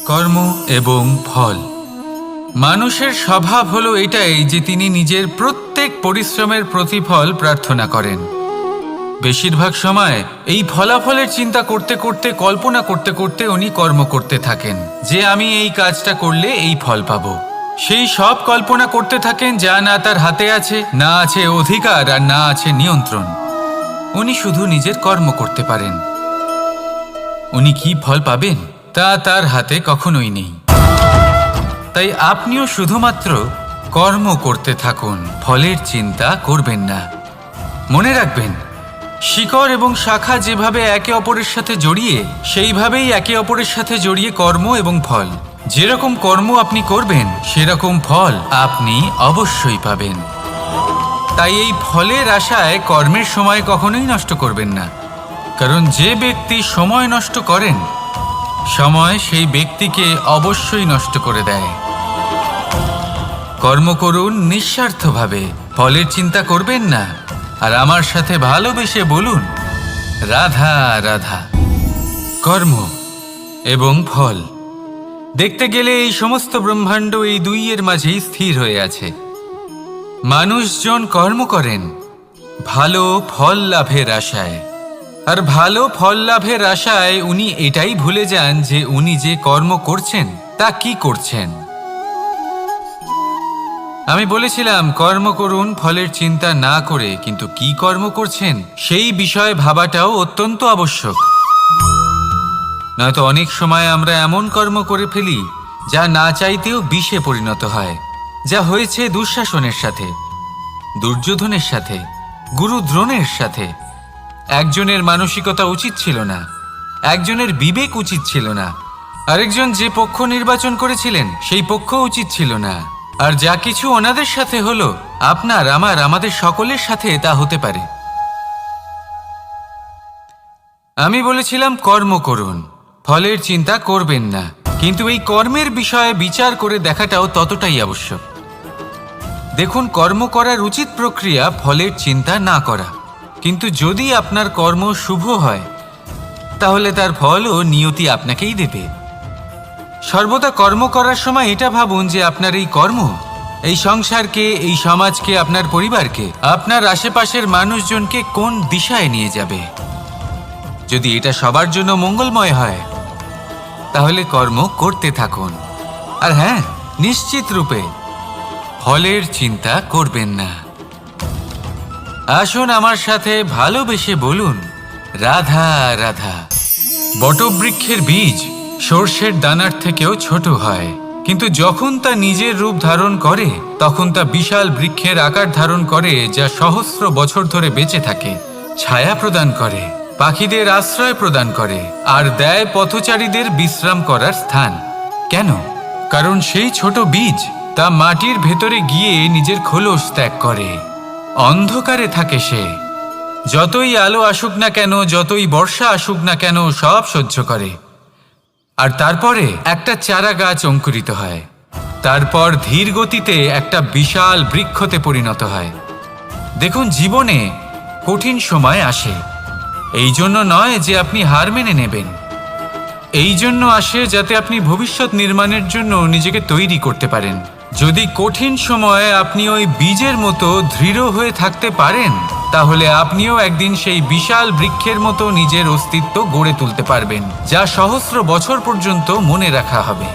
কর্ম এবং ফল। মানুষের স্বভাব হলো এটাই যে তিনি নিজের প্রত্যেক পরিশ্রমের প্রতিফল প্রার্থনা করেন। বেশিরভাগ সময় এই ফলাফলের চিন্তা করতে করতে, কল্পনা করতে করতে উনি কর্ম করতে থাকেন যে আমি এই কাজটা করলে এই ফল পাবো। সেই সব কল্পনা করতে থাকেন যা না তার হাতে আছে, না আছে অধিকার, আর না আছে নিয়ন্ত্রণ। উনি শুধু নিজের কর্ম করতে পারেন। উনি কি ফল পাবেন তা তার হাতে কখনোই নেই। তাই আপনিও শুধুমাত্র কর্ম করতে থাকুন, ফলের চিন্তা করবেন না। মনে রাখবেন, শিকড় এবং শাখা যেভাবে একে অপরের সাথে জড়িয়ে, সেইভাবেই একে অপরের সাথে জড়িয়ে কর্ম এবং ফল। যেরকম কর্ম আপনি করবেন সেরকম ফল আপনি অবশ্যই পাবেন। তাই এই ফলের আশায় কর্মের সময় কখনোই নষ্ট করবেন না, কারণ যে ব্যক্তি সময় নষ্ট করেন, সময় সেই ব্যক্তিকে অবশ্যই নষ্ট করে দেয়। কর্ম করুন নিঃস্বার্থভাবে, ফলের চিন্তা করবেন না, আর আমার সাথে ভালোবেসে বলুন রাধা রাধা। কর্ম এবং ফল। দেখতে গেলে এই সমস্ত ব্রহ্মাণ্ড এই দুইয়ের মাঝেই স্থির হয়ে আছে। মানুষজন কর্ম করেন ভালো ফল লাভের আশায়, আর ভালো ফল লাভের আশায় উনি এটাই ভুলে যান যে উনি যে কর্ম করছেন তা কি করছেন। আমি বলেছিলাম কর্ম করুন ফলের চিন্তা না করে, কিন্তু কি কর্ম করছেন সেই বিষয়ে ভাবাটাও অত্যন্ত আবশ্যক। নয়তো অনেক সময় আমরা এমন কর্ম করে ফেলি যা না চাইতেও বিষে পরিণত হয়, যা হয়েছে দুঃশাসনের সাথে, দুর্যোধনের সাথে, গুরু দ্রোণের সাথে। একজনের মানসিকতা উচিত ছিল না, একজনের বিবেক উচিত ছিল না, আরেকজন যে পক্ষ নির্বাচন করেছিলেন সেই পক্ষ উচিত ছিল না। আর যা কিছু ওনাদের সাথে হলো, আপনার, আমার, আমাদের সকলের সাথে তা হতে পারে। আমি বলেছিলাম কর্ম করুন, ফলের চিন্তা করবেন না, কিন্তু এই কর্মের বিষয়ে বিচার করে দেখাটাও ততটাই আবশ্যক। দেখুন, কর্ম করার উচিত প্রক্রিয়া ফলের চিন্তা না করা, কিন্তু যদি আপনার কর্ম শুভ হয় তাহলে তার ফলও নিয়তি আপনাকেই দেবে। সর্বদা কর্ম করার সময় এটা ভাবুন যে আপনার এই কর্ম এই সংসারকে, এই সমাজকে, আপনার পরিবারকে, আপনার আশেপাশের মানুষজনকে কোন দিশায় নিয়ে যাবে। যদি এটা সবার জন্য মঙ্গলময় হয় তাহলে কর্ম করতে থাকুন। আর হ্যাঁ, নিশ্চিত রূপে ফলের চিন্তা করবেন না। আসুন আমার সাথে ভালোবেসে বলুন রাধা রাধা। বটবৃক্ষের বীজ সর্ষের দানার থেকেও ছোট হয়, কিন্তু যখন তা নিজের রূপ ধারণ করে তখন তা বিশাল বৃক্ষের আকার ধারণ করে, যা সহস্র বছর ধরে বেঁচে থাকে, ছায়া প্রদান করে, পাখিদের আশ্রয় প্রদান করে, আর দেয় পথচারীদের বিশ্রাম করার স্থান। কেন? কারণ সেই ছোট বীজ তা মাটির ভেতরে গিয়ে নিজের খোলস ত্যাগ করে। অন্ধকারে থাকে সে, যতই আলো আসুক না কেন, যতই বর্ষা আসুক না কেন, সব সহ্য করে। আর তারপরে একটা চারা গাছ অঙ্কুরিত হয়, তারপর ধীর গতিতে একটা বিশাল বৃক্ষতে পরিণত হয়। দেখুন, জীবনে কঠিন সময় আসে, এই জন্য নয় যে আপনি হার মেনে নেবেন, এই জন্য আসে যাতে আপনি ভবিষ্যৎ নির্মাণের জন্য নিজেকে তৈরি করতে পারেন। যদি কঠিন সময়ে আপনি ওই বীজের মতো দৃঢ় হয়ে থাকতে পারেন, তাহলে আপনিও একদিন সেই বিশাল বৃক্ষের মতো নিজের অস্তিত্ব গড়ে তুলতে পারবেন, যা সহস্র বছর পর্যন্ত মনে রাখা হবে।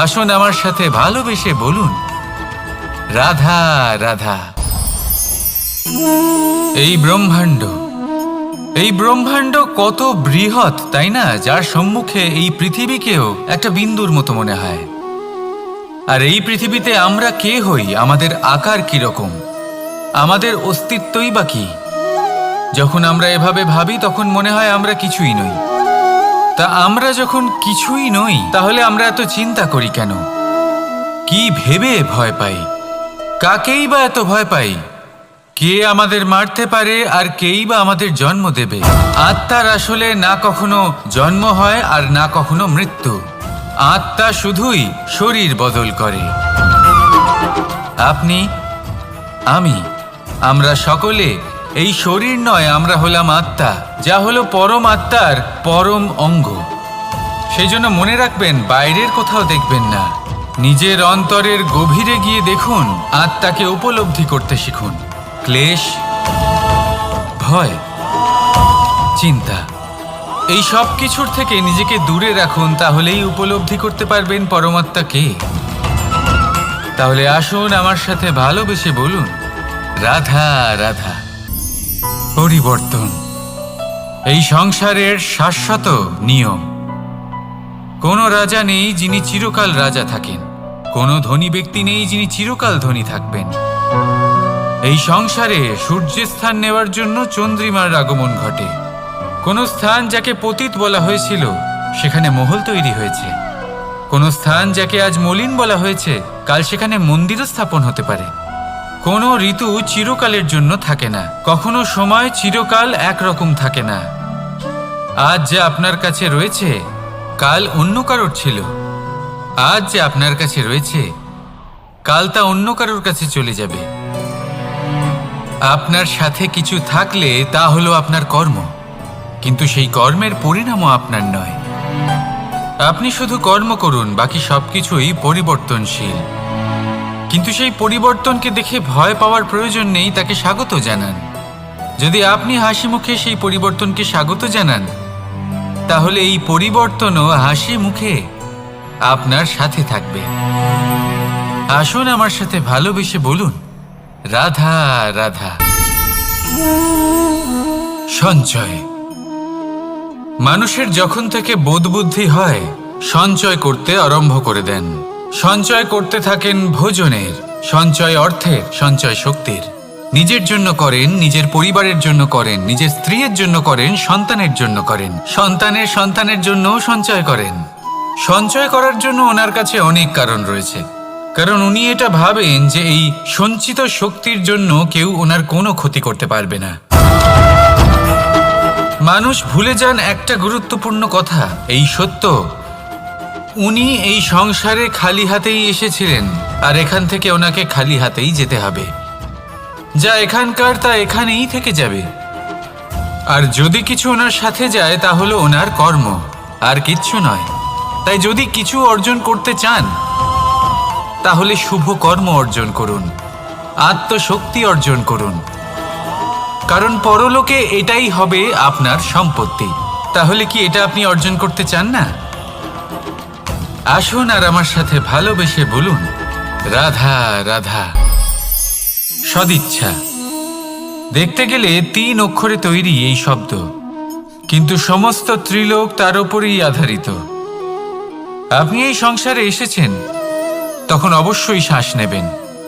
আসুন আমার সাথে ভালোবেসে বলুন রাধা রাধা। এই ব্রহ্মাণ্ড কত বৃহৎ, তাই না? যার সম্মুখে এই পৃথিবীকেও একটা বিন্দুর মতো মনে হয়। আর এই পৃথিবীতে আমরা কে হই, আমাদের আকার কিরকম, আমাদের অস্তিত্বই বা কি? যখন আমরা এভাবে ভাবি তখন মনে হয় আমরা কিছুই নই। তা আমরা যখন কিছুই নই, তাহলে আমরা এত চিন্তা করি কেন? কি ভেবে ভয় পাই? কাকেই বা এত ভয় পাই? কে আমাদের মারতে পারে আর কেই বা আমাদের জন্ম দেবে? আত্মার আসলে না কখনো জন্ম হয় আর না কখনো মৃত্যু। আত্মা শুধুই শরীর বদল করে। আপনি, আমি, আমরা সকলে এই শরীর নয়, আমরা হলাম আত্মা, যা হলো পরম আত্মার পরম অঙ্গ। সেই জন্য মনে রাখবেন, বাইরের কোথাও দেখবেন না, নিজের অন্তরের গভীরে গিয়ে দেখুন, আত্মাকে উপলব্ধি করতে শিখুন। ক্লেশ, ভয়, চিন্তা, এই সব কিছুর থেকে নিজেকে দূরে রাখুন, তাহলেই উপলব্ধি করতে পারবেন পরমাত্মা কে। তাহলে আসুন আমার সাথে ভালোবেসে বলুন, রাধা রাধা। পরিবর্তন এই সংসারের শাশ্বত নিয়ম। কোনো রাজা নেই যিনি চিরকাল রাজা থাকেন, কোনো ধনী ব্যক্তি নেই যিনি চিরকাল ধনী থাকবেন। এই সংসারে সূর্যের স্থান নেওয়ার জন্য চন্দ্রিমার আগমন ঘটে। কোনো স্থান যাকে পতিত বলা হয়েছিল সেখানে মহল তৈরি হয়েছে। কোনো স্থান যাকে আজ মলিন বলা হয়েছে কাল সেখানে মন্দিরও স্থাপন হতে পারে। কোনো ঋতু চিরকালের জন্য থাকে না, কখনো সময় চিরকাল একরকম থাকে না। আজ যে আপনার কাছে রয়েছে কাল অন্য কারোর ছিল, আজ যে আপনার কাছে রয়েছে কাল তা অন্য কারোর কাছে চলে যাবে। আপনার সাথে কিছু থাকলে তা হলো আপনার কর্ম, কিন্তু সেই কর্মের পরিণামও আপনার নয়। আপনি শুধু কর্ম করুন, বাকি সবকিছুই পরিবর্তনশীল। কিন্তু সেই পরিবর্তনকে দেখে ভয় পাওয়ার প্রয়োজন নেই, তাকে স্বাগত জানান। যদি আপনি হাসি মুখে সেই পরিবর্তনকে স্বাগত জানান, তাহলে এই পরিবর্তনও হাসি মুখে আপনার সাথে থাকবে। আসুন আমার সাথে ভালোবেসে বলুন, রাধা রাধা। সঞ্চয়। মানুষের যখন থেকে বোধবুদ্ধি হয় সঞ্চয় করতে আরম্ভ করে দেন। সঞ্চয় করতে থাকেন ভোজনের, সঞ্চয় অর্থের, সঞ্চয় শক্তির। নিজের জন্য করেন, নিজের পরিবারের জন্য করেন, নিজের স্ত্রীর জন্য করেন, সন্তানের জন্য করেন, সন্তানের সন্তানের জন্যও সঞ্চয় করেন। সঞ্চয় করার জন্য ওনার কাছে অনেক কারণ রয়েছে, কারণ উনি এটা ভাবেন যে এই সঞ্চিত শক্তির জন্য কেউ ওনার কোনো ক্ষতি করতে পারবে না। মানুষ ভুলে যান একটা গুরুত্বপূর্ণ কথা, এই সত্য, উনি এই সংসারে খালি হাতেই এসেছিলেন, আর এখান থেকে ওনাকে খালি হাতেই যেতে হবে। যা এখানকার তা এখানেই থেকে যাবে। আর যদি কিছু ওনার সাথে যায় তা হলো ওনার কর্ম, আর কিচ্ছু নয়। তাই যদি কিছু অর্জন করতে চান তাহলে শুভ কর্ম অর্জন করুন, আত্মশক্তি অর্জন করুন, কারণ পরলোকে এটাই হবে আপনার সম্পত্তি। তাহলে কি এটা আপনি অর্জন করতে চান না? আসুন আর আমার সাথে ভালোবেসে বলুন, রাধা রাধা। সদিচ্ছা। দেখতে গেলে 3 অক্ষরে তৈরি এই শব্দ, কিন্তু সমস্ত ত্রিলোক তার উপরেই আধারিত। আপনি এই সংসারে এসেছেন, তখন অবশ্যই শ্বাস নেবেন,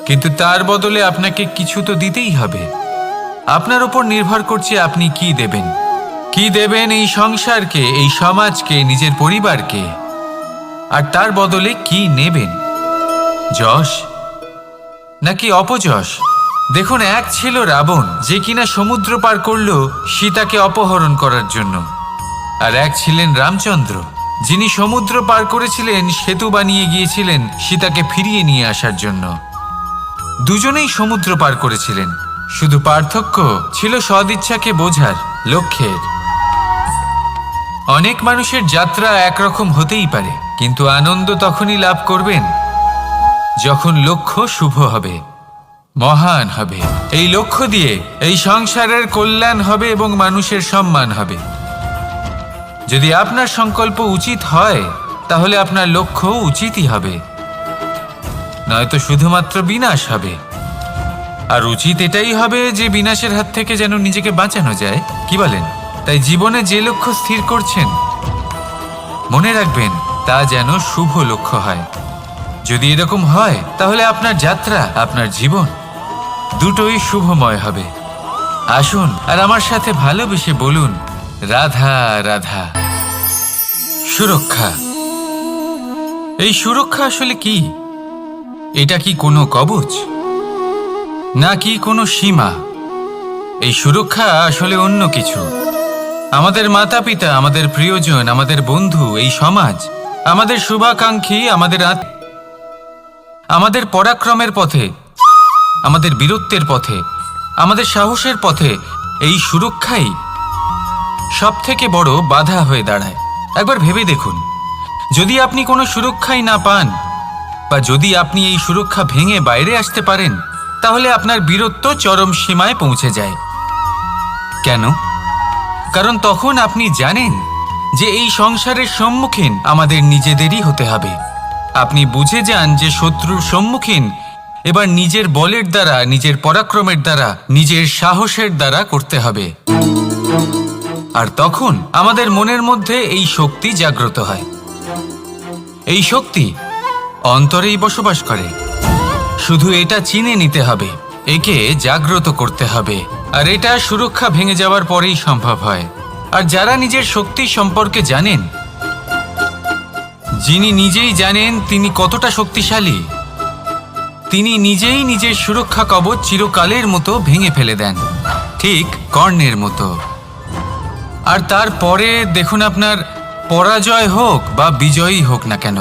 কিন্তু তার বদলে আপনাকে কিছু তো দিতেই হবে। আপনার উপর নির্ভর করছে আপনি কি দেবেন। কি দেবেন এই সংসারকে, এই সমাজকে, নিজের পরিবারকে, আর তার বদলে কি নেবেন? যশ নাকি অপযশ? দেখুন, এক ছিল রাবণ, যে কিনা সমুদ্র পার করল সীতাকে অপহরণ করার জন্য, আর এক ছিলেন রামচন্দ্র, যিনি সমুদ্র পার করেছিলেন, সেতু বানিয়ে গিয়েছিলেন সীতাকে ফিরিয়ে নিয়ে আসার জন্য। দুজনেই সমুদ্র পার করেছিলেন, শুধু পার্থক্য ছিল সদিচ্ছাকে বোঝার, লক্ষ্যের। অনেক মানুষের যাত্রা একরকম হতেই পারে, কিন্তু আনন্দ তখনই লাভ করবেন যখন লক্ষ্য শুভ হবে, মহান হবে। এই লক্ষ্য দিয়ে এই সংসারের কল্যাণ হবে এবং মানুষের সম্মান হবে। যদি আপনার সংকল্প উচিত হয় তাহলে আপনার লক্ষ্য উচিতই হবে, নয়তো শুধুমাত্র বিনাশ হবে। আর উচিত এটাই হবে যে বিনাশের হাত থেকে যেন নিজেকে বাঁচানো যায়, কি বলেন? তাই জীবনে যে লক্ষ্য স্থির করছেন মনে রাখবেন তা যেন শুভ লক্ষ্য হয়। যদি এরকম হয় তাহলে আপনার যাত্রা, আপনার জীবন দুটোই শুভময় হবে। আসুন আর আমার সাথে ভালোবেসে বলুন, রাধা রাধা। সুরক্ষা। এই সুরক্ষা আসলে কি? এটা কি কোনো কবচ নাকি কোনো সীমা? এই সুরক্ষা আসলে অন্য কিছু। আমাদের মাতা পিতা, আমাদের প্রিয়জন, আমাদের বন্ধু, এই সমাজ, আমাদের শুভাকাঙ্ক্ষী, আমাদের পরাক্রমের পথে, আমাদের বীরত্বের পথে, আমাদের সাহসের পথে এই সুরক্ষাই সব থেকে বড় বাধা হয়ে দাঁড়ায়। একবার ভেবে দেখুন, যদি আপনি কোনো সুরক্ষাই না পান, বা যদি আপনি এই সুরক্ষা ভেঙে বাইরে আসতে পারেন, তাহলে আপনার বীরত্ব চরম সীমায় পৌঁছে যায়। কেন? কারণ তখন আপনি জানেন যে এই সংসারের সম্মুখীন আমাদের নিজেদেরই হতে হবে। আপনি বুঝে যান যে শত্রুর সম্মুখীন এবার নিজের বলের দ্বারা, নিজের পরাক্রমের দ্বারা, নিজের সাহসের দ্বারা করতে হবে। আর তখন আমাদের মনের মধ্যে এই শক্তি জাগ্রত হয়। এই শক্তি অন্তরেই বসবাস করে। শুধু এটা চিনে নিতে হবে, একে জাগ্রত করতে হবে। আর এটা সুরক্ষা ভেঙে যাওয়ার পরেই সম্ভব হয়। আর যারা নিজের শক্তি সম্পর্কে জানেন, যিনি নিজেই জানেন তিনি কতটা শক্তিশালী, তিনি নিজেই নিজের সুরক্ষা কবচ চিরকালের মতো ভেঙে ফেলে দেন, ঠিক কর্ণের মতো। আর তারপরে দেখুন, আপনার পরাজয় হোক বা বিজয়ী হোক না কেন,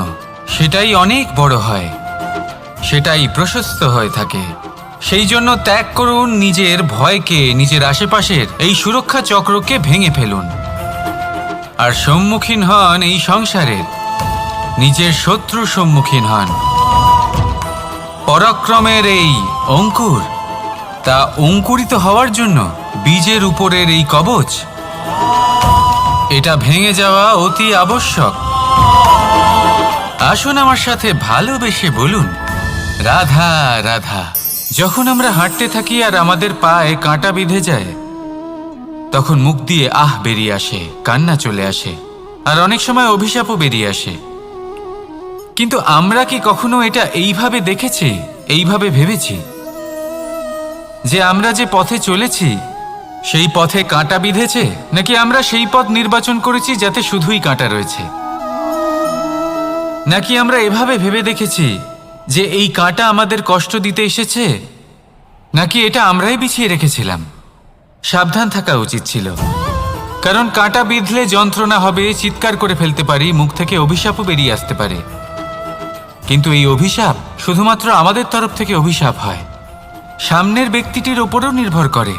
সেটাই অনেক বড় হয়, সেটাই প্রশস্ত হয়ে থাকে। সেই জন্য ত্যাগ করুন নিজের ভয়কে, নিজের আশেপাশের এই সুরক্ষা চক্রকে ভেঙে ফেলুন, আর সম্মুখীন হন এই সংসারের নিজের শত্রুর সম্মুখীন হন। পরাক্রমের এই অঙ্কুর, তা অঙ্কুরিত হওয়ার জন্য বীজের উপরের এই কবচ, এটা ভেঙে যাওয়া অতি আবশ্যক। আসুন আমার সাথে ভালোবেসে বলুন, রাধা রাধা। যখন আমরা হাঁটতে থাকি আর আমাদের পায়ে কাঁটা বিঁধে যায়, তখন মুখ দিয়ে আহ বেরিয়ে আসে, কান্না চলে আসে, আর অনেক সময় অভিশাপও বেরিয়ে আসে। কিন্তু আমরা কি কখনো এটা এইভাবে দেখেছি, এইভাবে ভেবেছি যে আমরা যে পথে চলেছি সেই পথে কাঁটা বিঁধেছে, নাকি আমরা সেই পথ নির্বাচন করেছি যাতে শুধুই কাঁটা রয়েছে? নাকি আমরা এভাবে ভেবে দেখেছি যে এই কাঁটা আমাদের কষ্ট দিতে এসেছে, নাকি এটা আমরাই বিছিয়ে রেখেছিলাম? সাবধান থাকা উচিত ছিল, কারণ কাঁটা বিঁধলে যন্ত্রণা হবে, চিৎকার করে ফেলতে পারি, মুখ থেকে অভিশাপও বেরিয়ে আসতে পারে। কিন্তু এই অভিশাপ শুধুমাত্র আমাদের তরফ থেকে অভিশাপ হয়, সামনের ব্যক্তিটির ওপরও নির্ভর করে।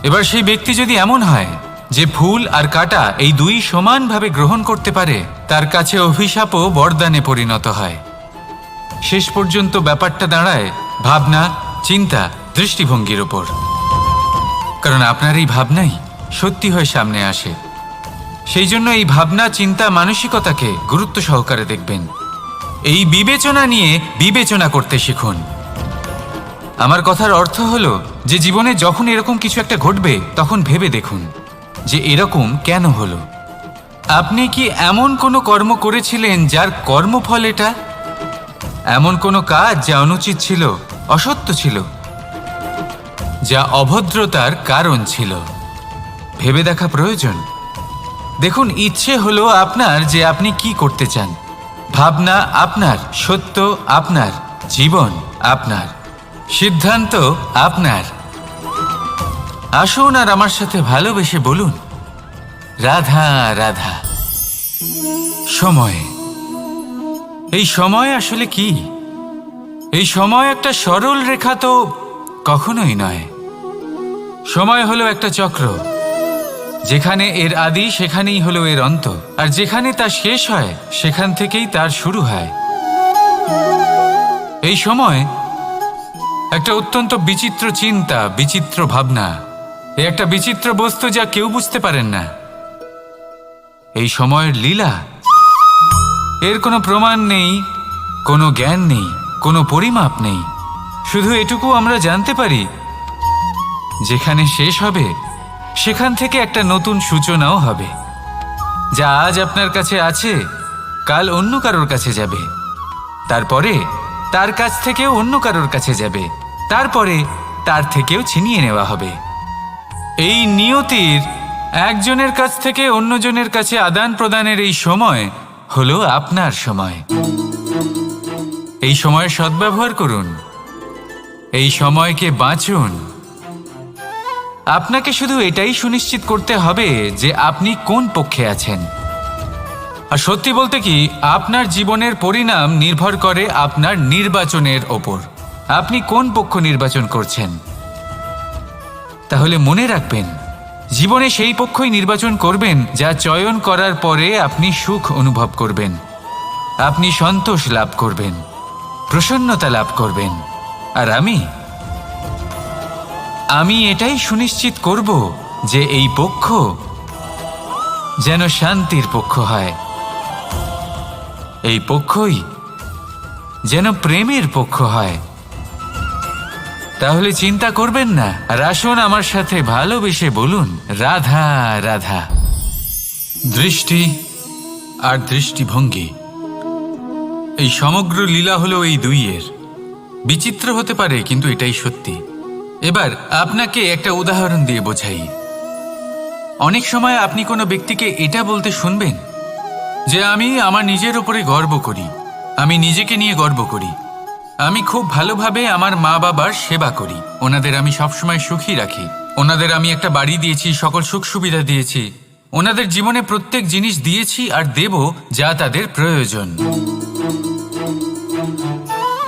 এবার সেই ব্যক্তি যদি এমন হয় যে ফুল আর কাঁটা এই দুই সমানভাবে গ্রহণ করতে পারে, তার কাছে অভিশাপও বরদানে পরিণত হয়। শেষ পর্যন্ত ব্যাপারটা দাঁড়ায় ভাবনা, চিন্তা, দৃষ্টিভঙ্গির ওপর। কারণ আপনার এই ভাবনাই সত্যি হয়ে সামনে আসে। সেই জন্য এই ভাবনা, চিন্তা, মানসিকতাকে গুরুত্ব সহকারে দেখবেন। এই বিবেচনা নিয়ে বিবেচনা করতে শিখুন। আমার কথার অর্থ হলো যে জীবনে যখন এরকম কিছু একটা ঘটবে, তখন ভেবে দেখুন যে এরকম কেন হলো। আপনি কি এমন কোনো কর্ম করেছিলেন যার কর্মফল এটা? এমন কোনো কাজ যা অনুচিত ছিল, অসত্য ছিল, যা অভদ্রতার কারণ ছিল? ভেবে দেখা প্রয়োজন। দেখুন, ইচ্ছে হলো আপনার যে আপনি কি করতে চান, ভাবনা আপনার, সত্য আপনার, জীবন আপনার, সিদ্ধান্ত আপনার। আসুন আর আমার সাথে ভালোবেসে বলুন, রাধা রাধা। সময়, এই সময় আসলে কি? এই সময় একটা সরল রেখা তো কখনোই নয়। সময় হলো একটা চক্র, যেখানে এর আদি সেখানেই হলো এর অন্ত, আর যেখানে তা শেষ হয় সেখান থেকেই তার শুরু হয়। এই সময় একটা অত্যন্ত বিচিত্র চিন্তা, বিচিত্র ভাবনা, এ একটা বিচিত্র বস্তু যা কেউ বুঝতে পারেন না। এই সময়ের লীলা, এর কোনো প্রমাণ নেই, কোনো জ্ঞান নেই, কোনো পরিমাপ নেই। শুধু এটুকু আমরা জানতে পারি, যেখানে শেষ হবে সেখান থেকে একটা নতুন সূচনাও হবে। যা আজ আপনার কাছে আছে, কাল অন্য কারোর কাছে যাবে, তারপরে তার কাছ থেকেও অন্য কারোর কাছে যাবে, তারপরে তার থেকেও ছিনিয়ে নেওয়া হবে। এই নিয়তির একজনের কাছ থেকে অন্যজনের কাছে আদান প্রদানের এই সময় হলো আপনার সময়। এই সময়ের সদ্ব্যবহার করুন, এই সময়কে বাঁচুন। আপনাকে শুধু এটাই সুনিশ্চিত করতে হবে যে আপনি কোন পক্ষে আছেন। আর সত্যি বলতে কি, আপনার জীবনের পরিণাম নির্ভর করে আপনার নির্বাচনের ওপর। আপনি কোন পক্ষ নির্বাচন করছেন। তাহলে মনে রাখবেন জীবনে সেই পক্ষই নির্বাচন করবেন যা চয়ন করার পরে আপনি সুখ অনুভব করবেন, আপনি সন্তোষ লাভ করবেন, প্রসন্নতা লাভ করবেন। আর আমি এটাই সুনিশ্চিত করব যে এই পক্ষ যেন শান্তির পক্ষ হয়, এই পক্ষই যেন প্রেমের পক্ষ হয়। তাহলে চিন্তা করবেন না, আর আসুন আমার সাথে ভালোবেসে বলুন রাধা রাধা। দৃষ্টি আর দৃষ্টিভঙ্গি, এই সমগ্র লীলা হলো এই দুইয়ের। বিচিত্র হতে পারে, কিন্তু এটাই সত্যি। এবার আপনাকে একটা উদাহরণ দিয়ে বোঝাই। অনেক সময় আপনি কোনো ব্যক্তিকে এটা বলতে শুনবেন যে আমি আমার নিজের উপরে গর্ব করি, আমি নিজেকে নিয়ে গর্ব করি, আমি খুব ভালোভাবে আমার মা বাবার সেবা করি, ওনাদের আমি সবসময় সুখী রাখি, ওনাদের আমি একটা বাড়ি দিয়েছি, সকল সুখ সুবিধা দিয়েছি, ওনাদের জীবনে প্রত্যেক জিনিস দিয়েছি আর দেব যা তাদের প্রয়োজন।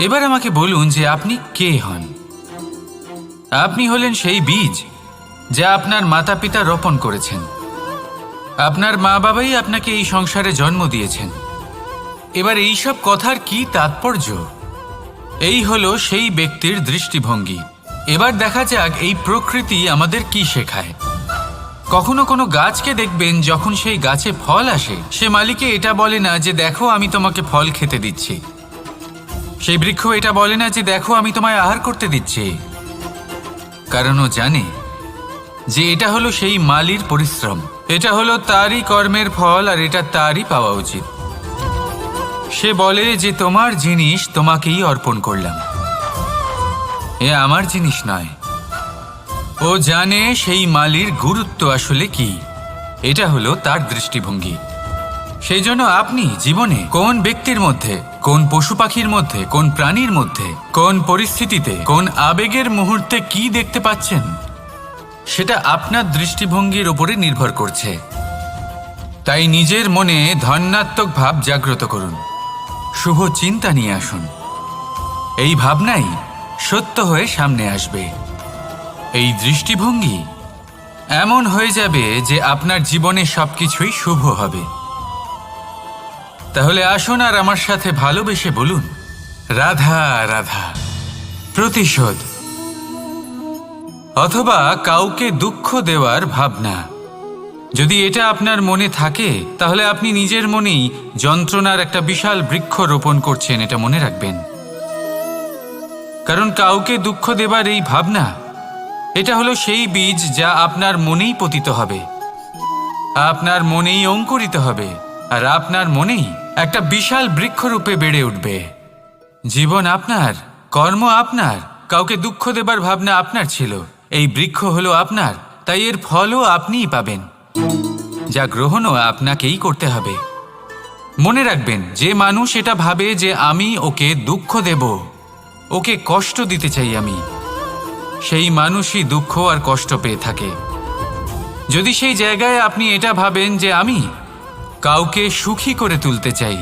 এবার আমাকে বলুন যে আপনি কে হন? আপনি হলেন সেই বীজ যা আপনার মাতা পিতা রোপণ করেছেন। আপনার মা বাবাই আপনাকে এই সংসারে জন্ম দিয়েছেন। এবার এইসব কথার কি তাৎপর্য? এই হলো সেই ব্যক্তির দৃষ্টিভঙ্গি। এবার দেখা যাক এই প্রকৃতি আমাদের কি শেখায়। কখনো কোনো গাছকে দেখবেন, যখন সেই গাছে ফল আসে, সে মালিকে এটা বলে না যে দেখো আমি তোমাকে ফল খেতে দিচ্ছি। সেই বৃক্ষ এটা বলে না যে দেখো আমি তোমায় আহার করতে দিচ্ছি, কারণ ও জানে যে এটা হলো সেই মালির পরিশ্রম, এটা হলো তারই কর্মের ফল, আর এটা তারই পাওয়া উচিত। সে বলে যে তোমার জিনিস তোমাকেই অর্পণ করলাম, এ আমার জিনিস নয়। ও জানে সেই মালির গুরুত্ব আসলে কি। এটা হলো তার দৃষ্টিভঙ্গি। সেই জন্য আপনি জীবনে কোন ব্যক্তির মধ্যে, কোন পশু পাখির মধ্যে, কোন প্রাণীর মধ্যে, কোন পরিস্থিতিতে, কোন আবেগের মুহূর্তে কি দেখতে পাচ্ছেন, সেটা আপনার দৃষ্টিভঙ্গির উপরে নির্ভর করছে। তাই নিজের মনে ধন্যাত্মক ভাব জাগ্রত করুন, শুভ চিন্তা নিয়ে আসুন। এই ভাবনাই সত্য হয়ে সামনে আসবে। এই দৃষ্টিভঙ্গি এমন হয়ে যাবে যে আপনার জীবনে সবকিছুই শুভ হবে। তাহলে আসুন আর আমার সাথে ভালোবেসে বলুন রাধা রাধা। প্রতিশোধ অথবা কাউকে দুঃখ দেওয়ার ভাবনা, যদি এটা আপনার মনে থাকে, তাহলে আপনি নিজের মনেই যন্ত্রণার একটা বিশাল বৃক্ষ রোপণ করছেন, এটা মনে রাখবেন। কারণ কাউকে দুঃখ দেবার এই ভাবনা, এটা হলো সেই বীজ যা আপনার মনেই পতিত হবে, আপনার মনেই অঙ্কুরিত হবে, আর আপনার মনেই একটা বিশাল বৃক্ষরূপে বেড়ে উঠবে। জীবন আপনার, কর্ম আপনার, কাউকে দুঃখ দেবার ভাবনা আপনার ছিল, এই বৃক্ষ হলো আপনার, তাই এর ফলও আপনিই পাবেন, যা গ্রহণও আপনাকেই করতে হবে। মনে রাখবেন, যে মানুষ এটা ভাবে যে আমি ওকে দুঃখ দেব, ওকে কষ্ট দিতে চাই আমি, সেই মানুষই দুঃখ আর কষ্ট পেয়ে থাকে। যদি সেই জায়গায় আপনি এটা ভাবেন যে আমি কাউকে সুখী করে তুলতে চাই,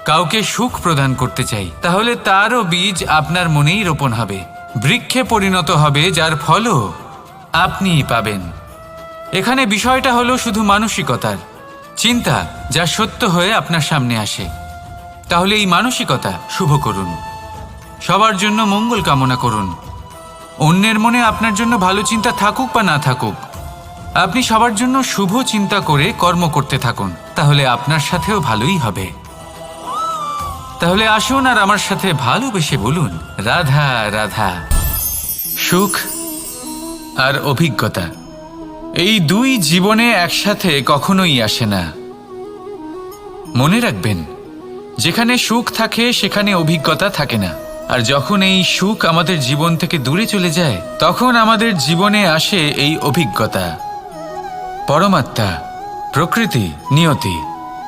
কাউকে সুখ প্রদান করতে চাই, তাহলে তারও বীজ আপনার মনেই রোপণ হবে, বৃক্ষে পরিণত হবে, যার ফলও আপনিই পাবেন। এখানে বিষয়টা হলো শুধু মানসিকতার চিন্তা, যা সত্য হয়ে আপনার সামনে আসে। তাহলে এই মানসিকতা শুভ করুন, সবার জন্য মঙ্গল কামনা করুন। অন্যের মনে আপনার জন্য ভালো চিন্তা থাকুক বা না থাকুক, আপনি সবার জন্য শুভ চিন্তা করে কর্ম করতে থাকুন, তাহলে আপনার সাথেও ভালোই হবে। তাহলে আসুন আর আমার সাথে ভালোবেসে বলুন রাধা রাধা। সুখ আর অভিজ্ঞতা, এই দুই জীবনে একসাথে কখনোই আসে না। মনে রাখবেন, যেখানে সুখ থাকে সেখানে অভিজ্ঞতা থাকে না, আর যখন এই সুখ আমাদের জীবন থেকে দূরে চলে যায়, তখন আমাদের জীবনে আসে এই অভিজ্ঞতা। পরমাত্মা, প্রকৃতি, নিয়তি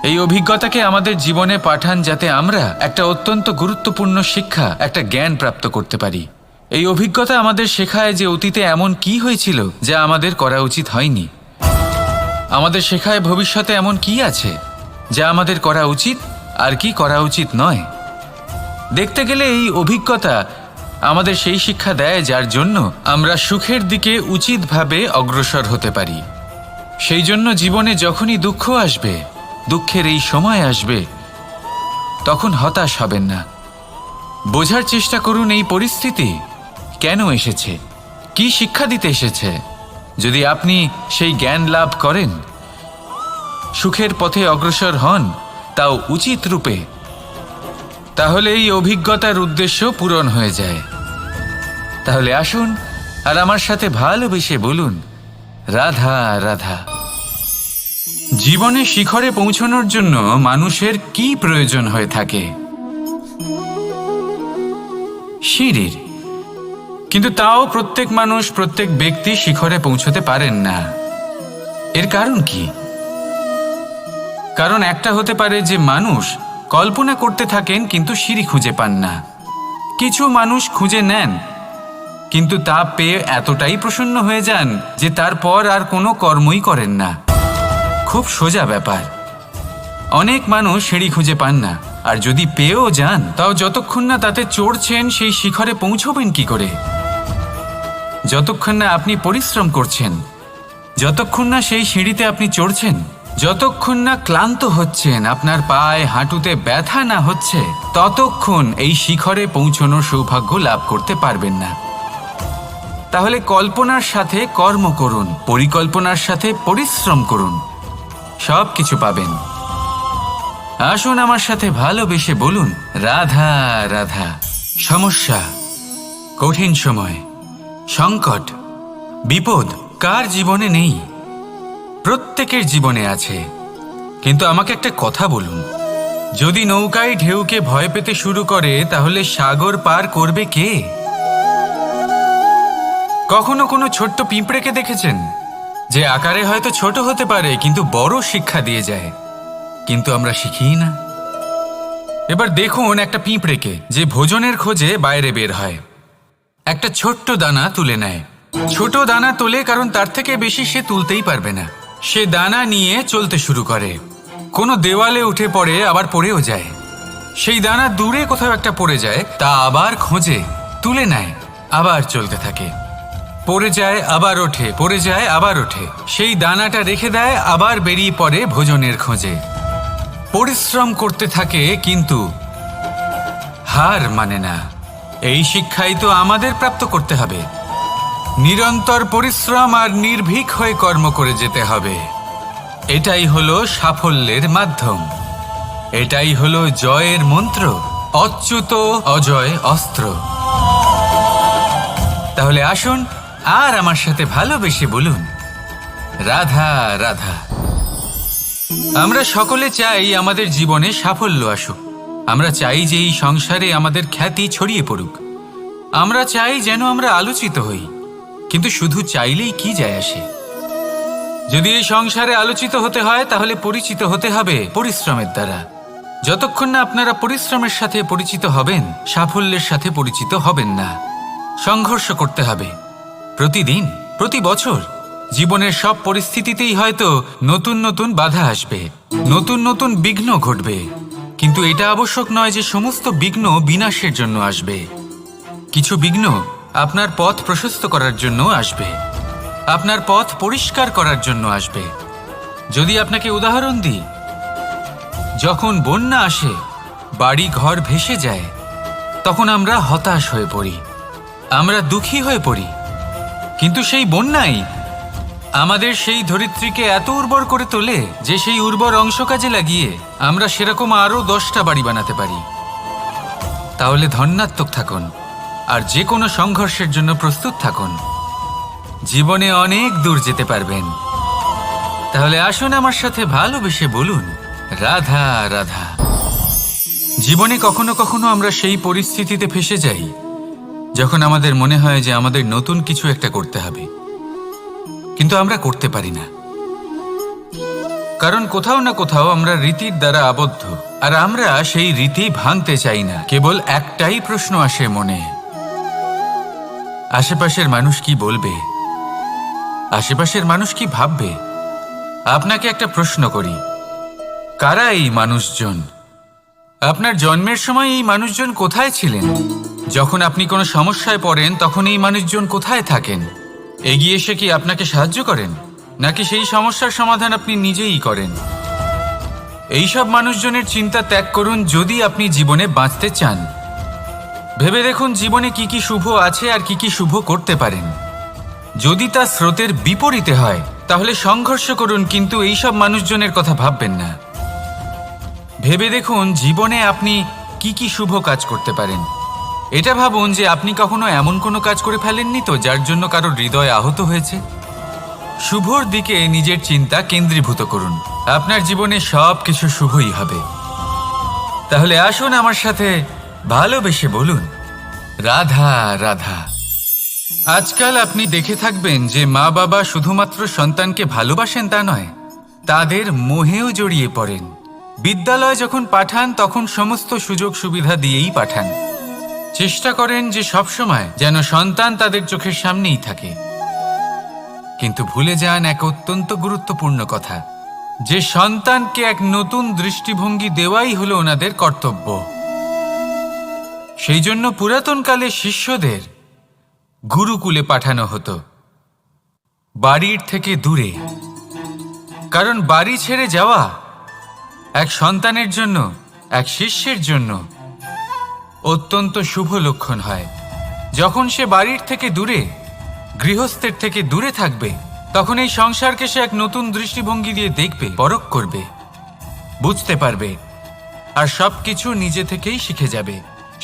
এই অভিজ্ঞতাকে আমাদের জীবনে পাঠান, যাতে আমরা একটা অত্যন্ত গুরুত্বপূর্ণ শিক্ষা, একটা জ্ঞান প্রাপ্ত করতে পারি। এই অভিজ্ঞতা আমাদের শেখায় যে অতীতে এমন কি হয়েছিল যা আমাদের করা উচিত হয়নি। আমাদের শেখায় ভবিষ্যতে এমন কি আছে যা আমাদের করা উচিত আর কি করা উচিত নয়। দেখতে গেলে এই অভিজ্ঞতা আমাদের সেই শিক্ষা দেয় যার জন্য আমরা সুখের দিকে উচিতভাবে অগ্রসর হতে পারি। সেই জন্য জীবনে যখনই দুঃখ আসবে, দুঃখের এই সময় আসবে, তখন হতাশ হবেন না। বোঝার চেষ্টা করুন এই পরিস্থিতি কেন এসেছে, কি শিক্ষা দিতে এসেছে। যদি আপনি সেই জ্ঞান লাভ করেন, সুখের পথে অগ্রসর হন, তাও উচিত রূপে, তাহলে এই অভিজ্ঞতার উদ্দেশ্য পূরণ হয়ে যায়। তাহলে আসুন আর আমার সাথে ভালোবেসে বলুন, রাধা রাধা। জীবনে শিখরে পৌঁছানোর জন্য মানুষের কি প্রয়োজন হয়ে থাকে? সিঁড়ির। কিন্তু তাও প্রত্যেক মানুষ, প্রত্যেক ব্যক্তি শিখরে পৌঁছতে পারেন না। এর কারণ কি? কারণ একটা হতে পারে যে মানুষ কল্পনা করতে থাকেন কিন্তু সিঁড়ি খুঁজে পান না। কিছু মানুষ খুঁজে নেন কিন্তু তা পেয়ে এতটাই প্রসন্ন হয়ে যান যে তারপর আর কোনো কর্মই করেন না। খুব সোজা ব্যাপার। অনেক মানুষ সিঁড়ি খুঁজে পান না, আর যদি পেয়েও যান তাও যতক্ষণ না তাতে চড়ছেন সেই শিখরে পৌঁছবেন কি করে? যতক্ষণ না আপনি পরিশ্রম করছেন, যতক্ষণ না সেই সিঁড়িতে আপনি চড়ছেন, যতক্ষণ না ক্লান্ত হচ্ছেন, আপনার পায়ে হাঁটুতে ব্যথা না হচ্ছে, ততক্ষণ এই শিখরে পৌঁছানোর সৌভাগ্য লাভ করতে পারবেন না। তাহলে কল্পনার সাথে কর্ম করুন, পরিকল্পনার সাথে পরিশ্রম করুন, সব কিছু পাবেন। আসুন আমার সাথে ভালোবেসে বলুন, রাধা রাধা। সমস্যা, কঠিন সময়, সংকট, বিপদ কার জীবনে নেই? প্রত্যেকের জীবনে আছে। কিন্তু আমাকে একটা কথা বলুন, যদি নৌকায় ঢেউকে ভয় পেতে শুরু করে তাহলে সাগর পার করবে কে? কখনো কোনো ছোট্ট পিঁপড়েকে দেখেছেন যে আকারে হয়তো ছোট হতে পারে কিন্তু বড় শিক্ষা দিয়ে যায়? কিন্তু আমরা শিখিই না। এবার দেখুন একটা পিঁপড়েকে যে ভোজনের খোঁজে বাইরে বের হয়, একটা ছোট্ট দানা তুলে নেয়। ছোট দানা তোলে কারণ তার থেকে বেশি সে তুলতেই পারবে না। সে দানা নিয়ে চলতে শুরু করে, কোনো দেওয়ালে উঠে পড়ে, আবার পড়েও যায়। সেই দানা দূরে কোথাও একটা পড়ে যায়, তা আবার খোঁজে, তুলে নেয়, আবার চলতে থাকে। পড়ে যায় আবার ওঠে, পড়ে যায় আবার ওঠে। সেই দানাটা রেখে দেয়, আবার বেরিয়ে পড়ে ভোজনের খোঁজে। পরিশ্রম করতে থাকে কিন্তু হার মানে না। এই শিক্ষাই তো আমাদের প্রাপ্ত করতে হবে। নিরন্তর পরিশ্রম আর নির্ভীক হয়ে কর্ম করে যেতে হবে। এটাই হলো সাফল্যের মাধ্যম, এটাই হলো জয়ের মন্ত্র, অচ্যুত অজয় অস্ত্র। তাহলে আসুন আর আমার সাথে ভালোবেসে বলুন, রাধা রাধা। আমরা সকলে চাই আমাদের জীবনে সাফল্য আসুক। আমরা চাই যে এই সংসারে আমাদের খ্যাতি ছড়িয়ে পড়ুক। আমরা চাই যেন আমরা আলোচিত হই। কিন্তু শুধু চাইলেই কি যায় আসে? যদি এই সংসারে আলোচিত হতে হয় তাহলে পরিচিত হতে হবে পরিশ্রমের দ্বারা। যতক্ষণ না আপনারা পরিশ্রমের সাথে পরিচিত হবেন, সাফল্যের সাথে পরিচিত হবেন না। সংঘর্ষ করতে হবে প্রতিদিন, প্রতি বছর। জীবনের সব পরিস্থিতিতেই হয়তো নতুন নতুন বাধা আসবে, নতুন নতুন বিঘ্ন ঘটবে। কিন্তু এটা আবশ্যক নয় যে সমস্ত বিঘ্ন বিনাশের জন্য আসবে। কিছু বিঘ্ন আপনার পথ প্রশস্ত করার জন্য আসবে, আপনার পথ পরিষ্কার করার জন্য আসবে। যদি আপনাকে উদাহরণ দিই, যখন বন্যা আসে, বাড়ি ঘর ভেসে যায়, তখন আমরা হতাশ হয়ে পড়ি, আমরা দুঃখী হয়ে পড়ি। কিন্তু সেই বন্যাই আমাদের সেই ধরিত্রীকে এত উর্বর করে তোলে যে সেই উর্বর অংশ কাজে লাগিয়ে আমরা সেরকম আরও 10টা বাড়ি বানাতে পারি। তাহলে ধন্যাত্মক থাকুন আর যে কোনো সংঘর্ষের জন্য প্রস্তুত থাকুন। জীবনে অনেক দূর যেতে পারবেন। তাহলে আসুন আমার সাথে ভালোবেসে বলুন, রাধা রাধা। জীবনে কখনো কখনো আমরা সেই পরিস্থিতিতে ফেসে যাই যখন আমাদের মনে হয় যে আমাদের নতুন কিছু একটা করতে হবে, কিন্তু আমরা করতে পারি না। কারণ কোথাও না কোথাও আমরা রীতির দ্বারা আবদ্ধ, আর আমরা সেই রীতি ভাঙতে চাই না। কেবল একটাই প্রশ্ন আসে মনে, আশেপাশের মানুষ কি বলবে, আশেপাশের মানুষ কি ভাববে। আপনাকে একটা প্রশ্ন করি, কারা এই মানুষজন? আপনার জন্মের সময় এই মানুষজন কোথায় ছিলেন? যখন আপনি কোনো সমস্যায় পড়েন তখন এই মানুষজন কোথায় থাকেন? এগিয়ে এসে কি আপনাকে সাহায্য করেন, নাকি সেই সমস্যার সমাধান আপনি নিজেই করেন? এইসব মানুষজনের চিন্তা ত্যাগ করুন যদি আপনি জীবনে বাঁচতে চান। ভেবে দেখুন জীবনে কি কি শুভ আছে আর কি কি শুভ করতে পারেন। যদি তা স্রোতের বিপরীতে হয় তাহলে সংঘর্ষ করুন, কিন্তু এইসব মানুষজনের কথা ভাববেন না। ভেবে দেখুন জীবনে আপনি কি কি শুভ কাজ করতে পারেন। এটা ভাবুন যে আপনি কখনো এমন কোনো কাজ করে ফেলেননি তো যার জন্য কারোর হৃদয় আহত হয়েছে। শুভর দিকে নিজের চিন্তা কেন্দ্রীভূত করুন, আপনার জীবনে সব কিছু শুভই হবে। তাহলে আসুন আমার সাথে ভালোবেসে বলুন, রাধা রাধা। আজকাল আপনি দেখে থাকবেন যে মা বাবা শুধুমাত্র সন্তানকে ভালোবাসেন তা নয়, তাদের মোহেও জড়িয়ে পড়েন। বিদ্যালয় যখন পাঠান তখন সমস্ত সুযোগ সুবিধা দিয়েই পাঠান। চেষ্টা করেন যে সবসময় যেন সন্তান তাদের চোখের সামনেই থাকে। কিন্তু ভুলে যান এক অত্যন্ত গুরুত্বপূর্ণ কথা, যে সন্তানকে এক নতুন দৃষ্টিভঙ্গি দেওয়াই হলো ওনাদের কর্তব্য। সেই জন্য পুরাতনকালে শিষ্যদের গুরুকুলে পাঠানো হতো, বাড়ির থেকে দূরে। কারণ বাড়ি ছেড়ে যাওয়া এক সন্তানের জন্য, এক শিষ্যের জন্য অত্যন্ত শুভ লক্ষণ হয়। যখন সে বাড়ির থেকে দূরে, গৃহস্থের থেকে দূরে থাকবে, তখন এই সংসারকে সে এক নতুন দৃষ্টিভঙ্গি দিয়ে দেখবে, পরখ করবে, বুঝতে পারবে, আর সবকিছু নিজে থেকেই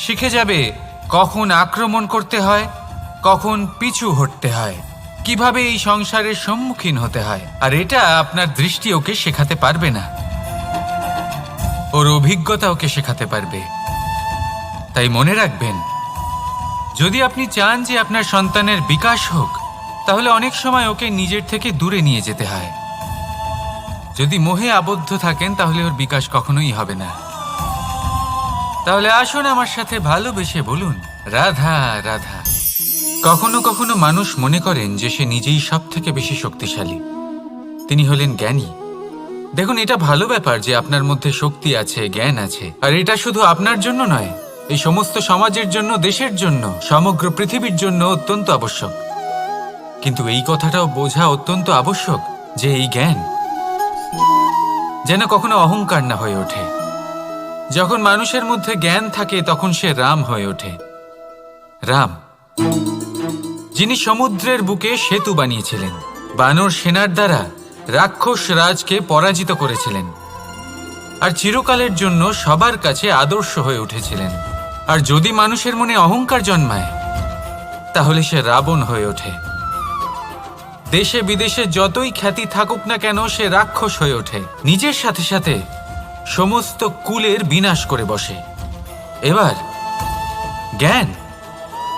শিখে যাবে কখন আক্রমণ করতে হয়, কখন পিছু হটতে হয়, কিভাবে এই সংসারের সম্মুখীন হতে হয়। আর এটা আপনার দৃষ্টি ওকে শেখাতে পারবে না, ওর অভিজ্ঞতা ওকে শেখাতে পারবে। তাই মনে রাখবেন, যদি আপনি চান যে আপনার সন্তানের বিকাশ হোক, তাহলে অনেক সময় ওকে নিজের থেকে দূরে নিয়ে যেতে হয়। যদি মোহে আবদ্ধ থাকেন তাহলে ওর বিকাশ কখনোই হবে না। তাহলে আসুন আমার সাথে ভালোবেসে বলুন, রাধা রাধা। কখনো কখনো মানুষ মনে করেন যে সে নিজেই সব থেকে বেশি শক্তিশালী, তিনি হলেন জ্ঞানী। দেখুন, এটা ভালো ব্যাপার যে আপনার মধ্যে শক্তি আছে, জ্ঞান আছে, আর এটা শুধু আপনার জন্য নয়, এই সমস্ত সমাজের জন্য, দেশের জন্য, সমগ্র পৃথিবীর জন্য অত্যন্ত আবশ্যক। কিন্তু এই কথাটাও বোঝা অত্যন্ত আবশ্যক যে এই জ্ঞান যেন কখনো অহংকার না হয়ে ওঠে। যখন মানুষের মধ্যে জ্ঞান থাকে তখন সে রাম হয়ে ওঠে। রাম, যিনি সমুদ্রের বুকে সেতু বানিয়েছিলেন, বানর সেনার দ্বারা রাক্ষস রাজকে পরাজিত করেছিলেন, আর চিরকালের জন্য সবার কাছে আদর্শ হয়ে উঠেছিলেন। আর যদি মানুষের মনে অহংকার জন্মায় তাহলে সে রাবণ হয়ে ওঠে। দেশে বিদেশে যতই খ্যাতি থাকুক না কেন, সে রাক্ষস হয়ে ওঠে, নিজের সাথে সাথে সমস্ত কুলের বিনাশ করে বসে। এবার জ্ঞান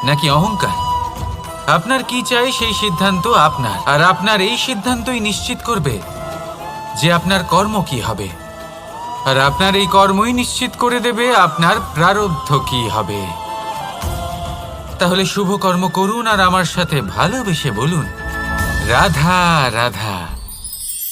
নাকি অহংকার, আপনার কি চাই সেই সিদ্ধান্ত আপনার, আর আপনার এই সিদ্ধান্তই নিশ্চিত করবে যে আপনার কর্ম কি হবে, আর আপনার এই কর্মই নিশ্চিত করে দেবে আপনার প্রারব্ধ কি হবে। তাহলে শুভ কর্ম করুন আর আমার সাথে ভালোবেসে বলুন, রাধা রাধা।